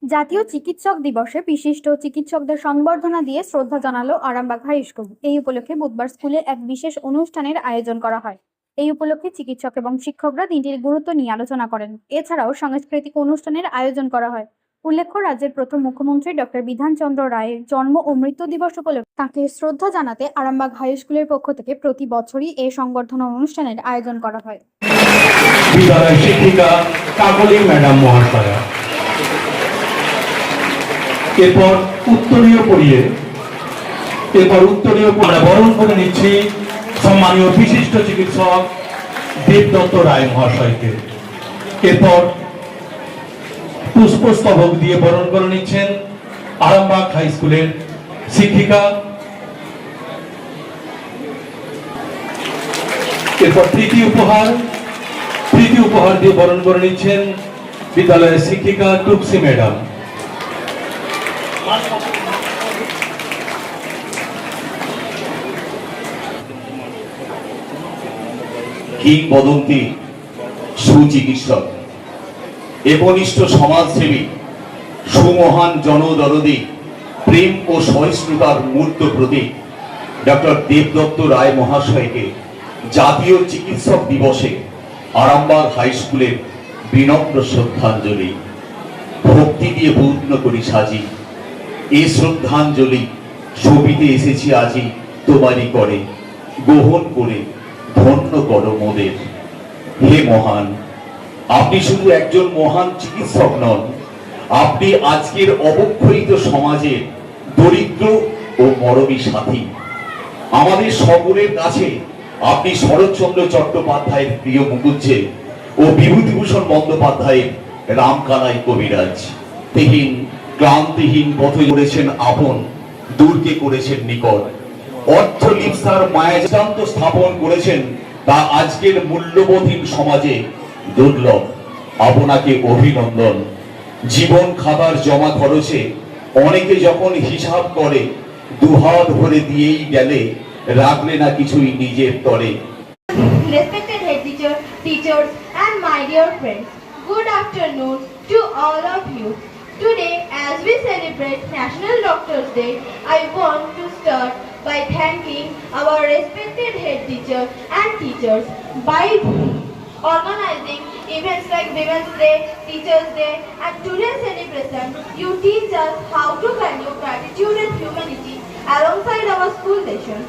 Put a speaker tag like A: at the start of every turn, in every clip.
A: জাতীয় চিকিৎসক দিবসে বিশিষ্ট চিকিৎসকদের সংবর্ধনা দিয়ে শ্রদ্ধা জানালো আরামবাগ হাই স্কুল। এই উপলক্ষে বুধবার স্কুলে এক বিশেষ অনুষ্ঠানের আয়োজন করা হয়। এই উপলক্ষে চিকিৎসক এবং শিক্ষকরা দিনটির গুরুত্ব নিয়ে আলোচনা করেন। এছাড়াও সাংস্কৃতিক অনুষ্ঠানের আয়োজন করা হয়। উল্লেখ্য, রাজ্যের প্রথম মুখ্যমন্ত্রী ডক্টর বিধানচন্দ্র রায়ের জন্ম ও মৃত্যু দিবস উপলক্ষে তাঁকে শ্রদ্ধা জানাতে আরামবাগ হাই স্কুলের পক্ষ থেকে প্রতি বছরই এই সংবর্ধনা অনুষ্ঠানের আয়োজন করা হয়।
B: বিদ্যালয় শিক্ষিকা কাকলি ম্যাডাম মহাশয়া, এরপর উত্তরীয় পড়িয়ে আমরা বরণ করে নিচ্ছি সম্মানীয় বিশিষ্ট চিকিৎসক দেবদত্ত রায় মহাশয়কে। এরপর পুষ্পস্তবক দিয়ে বরণ করে নিচ্ছেন আরামবাগ হাই স্কুলের শিক্ষিকা। এরপর তৃতীয় উপহার দিয়ে বরণ করে নিচ্ছেন বিদ্যালয়ের শিক্ষিকা টুপসি ম্যাডাম।
C: কিংবদন্তি সুচিকিৎসক, একনিষ্ঠ সমাজসেবী, সুমহান জনদরদী, প্রেম ও সহিষ্ণুতার মূর্ত প্রতীক ডক্টর দেবদত্ত রায় মহাশয়কে জাতীয় চিকিৎসক দিবসে আরামবাগ হাই স্কুলের বিনম্র শ্রদ্ধাঞ্জলি। ভক্তি দিয়ে পূর্ণ করি সাজি, এই শ্রদ্ধাঞ্জলি ছবিতে এসেছি আজি তোমারই করে, গ্রহণ করে ধন্য করো মোদের। হে মহান, আপনি শুধু একজন মহান চিকিৎসক নন, আপনি আজকের অবক্ষয়িত সমাজের দরিদ্র ও মরমী সাথী। আমাদের সকলের কাছে আপনি শরৎচন্দ্র চট্টোপাধ্যায়ের প্রিয় মুখুজ্জে ও বিভূতিভূষণ বন্দ্যোপাধ্যায়ের রামকানাই কবিরাজ। তেহীন ক্লান্তিহীন পথে করেছেন আপন, দূরকে করেছেন নিকট। অর্থ লিপ্সার মায়াজান্ত স্থাপন করেছেন, তা আজকের মূল্যবোধহীন সমাজে দুর্লভ। আপনাকে অভিনন্দন। জীবন খাতার জমা খরচে অনেকে যখন হিসাব করে, দুহাত ভরে দিয়েই গেলে রাখলে না কিছুই নিজের তরে।
D: Respected head teacher, teachers and my dear friends, good afternoon to all of you. Today, as we celebrate National Doctors Day, I want to start by thanking our respected head teacher and teachers by organizing events like Women's Day, Teachers Day and today's celebration. You teach us how to value gratitude and humanity alongside our school lessons.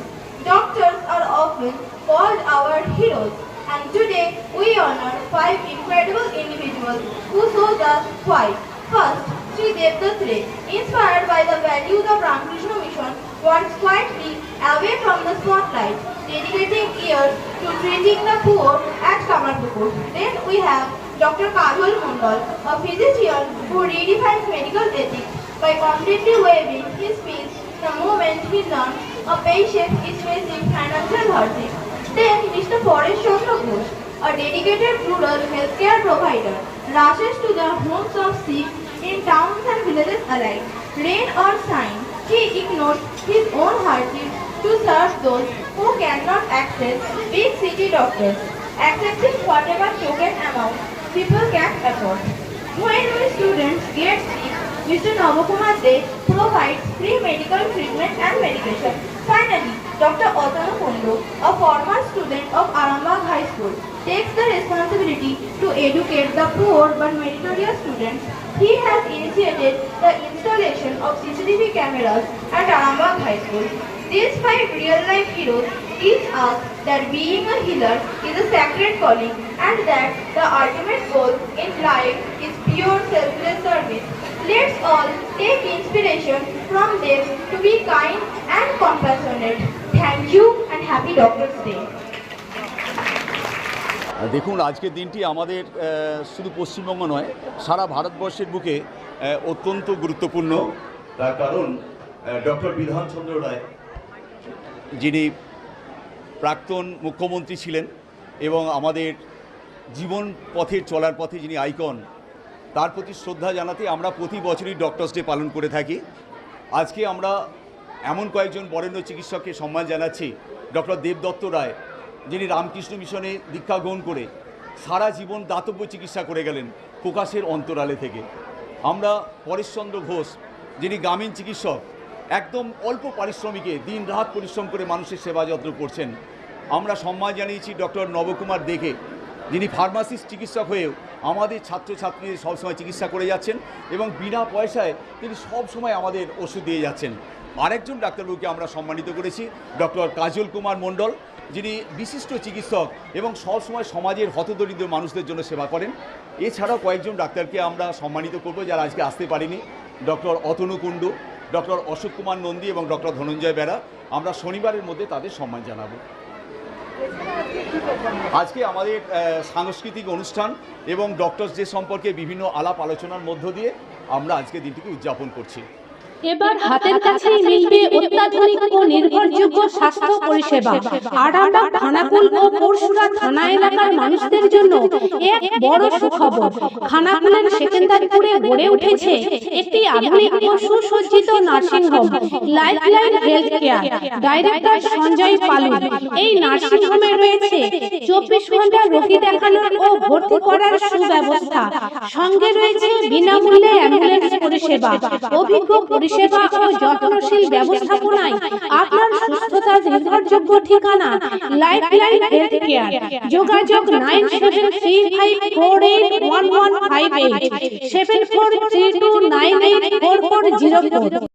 D: Doctors are often called our heroes, and today we honor 5 incredible individuals who showed us why. First, Sri Devdutt Ray, inspired by the values of Ramakrishna Mission, works quietly away from the spotlight, dedicating years to treating the poor at Kamarpukur. Then we have Dr. Kajol Mondal, a physician who redefines medical ethics by completely waiving his fees the moment he learns a patient is facing financial hardship. Then Mr. Paresh Chandra Ghosh, a dedicated rural healthcare provider, rushes to the homes of sick in towns and villages alike. Rain or shine, he ignores his own hardship to serve those who cannot access big city doctors, accepting whatever token amount people can afford. When we students get sick, Mr. Navakumar Dey provides free medical treatment and medication. Finally, Dr. Otanu Kondo, a former student of Arambagh High School, takes the responsibility to educate the poor but meritorious students. He has initiated the installation of CCTV cameras at Arambagh High School. These 5 real-life heroes teach us that being a healer is a sacred calling and that the ultimate goal in life is pure selfless service. Let's all take inspiration from them to be kind and compassionate. Thank you and happy Doctors Day.
E: দেখুন, আজকের দিনটি আমাদের শুধু পশ্চিমবঙ্গ নয়, সারা ভারতবর্ষের বুকে অত্যন্ত গুরুত্বপূর্ণ।
C: তার কারণ ডক্টর বিধানচন্দ্র রায়,
E: যিনি প্রাক্তন মুখ্যমন্ত্রী ছিলেন এবং আমাদের জীবন পথের চলার পথে যিনি আইকন, তার প্রতি শ্রদ্ধা জানাতে আমরা প্রতি বছরই ডক্টরস ডে পালন করে থাকি। আজকে আমরা এমন কয়েকজন বরেণ্য চিকিৎসককে সম্মান জানাচ্ছি। ডক্টর দেবদত্ত রায়, যিনি রামকৃষ্ণ মিশনে দীক্ষা গ্রহণ করে সারা জীবন দাতব্য চিকিৎসা করে গেলেন প্রকাশের অন্তরালে থেকে। আমরা পরেশচন্দ্র ঘোষ, যিনি গ্রামীণ চিকিৎসক, একদম অল্প পারিশ্রমিকে দিন রাত পরিশ্রম করে মানুষের সেবা যত্ন করছেন। আমরা সম্মান জানিয়েছি ডক্টর নবকুমার দেকে, যিনি ফার্মাসিস্ট চিকিৎসক হয়েও আমাদের ছাত্রছাত্রীদের সবসময় চিকিৎসা করে যাচ্ছেন এবং বিনা পয়সায় তিনি সবসময় আমাদের ওষুধ দিয়ে যাচ্ছেন। আরেকজন ডাক্তারবাবুকে আমরা সম্মানিত করেছি, ডক্টর কাজল কুমার মণ্ডল, যিনি বিশিষ্ট চিকিৎসক এবং সবসময় সমাজের হতদরিদ্র মানুষদের জন্য সেবা করেন। এছাড়াও কয়েকজন ডাক্তারকে আমরা সম্মানিত করব যারা আজকে আসতে পারেনি, ডক্টর অতনু কুণ্ডু, ডক্টর অশোক কুমার নন্দী এবং ডক্টর ধনঞ্জয় বেরা। আমরা শনিবারের মধ্যে তাদের সম্মান জানাবো। আজকে আমাদের সাংস্কৃতিক অনুষ্ঠান এবং ডক্টরস ডে সম্পর্কে বিভিন্ন আলাপ আলোচনার মধ্য দিয়ে আমরা আজকে দিনটিকে উদযাপন করছি।
F: এবার হাতের কাছেই মিলবে অত্যাধুনিক ও নির্ভরযোগ্য স্বাস্থ্য পরিষেবা। আরামবাগ, খানাকুল ও পরশুরা থানা এলাকার মানুষদের জন্য এক বড় সুখবর। খানাকুলের সেকেন্দারপুরে গড়ে উঠেছে একটি আধুনিক ও সুসজ্জিত nursing home, lifeline health care. Director Sanjay Palu. এই নার্সিং হোমে রয়েছে 24 ঘন্টা রোগী দেখানোর ও ভর্তি করার সুব্যবস্থা। সঙ্গে রয়েছে বিনামূল্যে অ্যাম্বুলেন্স পরিষেবা। অভিজ্ঞ পরিষেবা ও যত্নশীল ব্যবস্থাপনায় আপনার সুস্থতার নির্ভরযোগ্য ঠিকানা লাইফলাইন হেলথ কেয়ার। যোগাযোগ 9735481158 7432984404।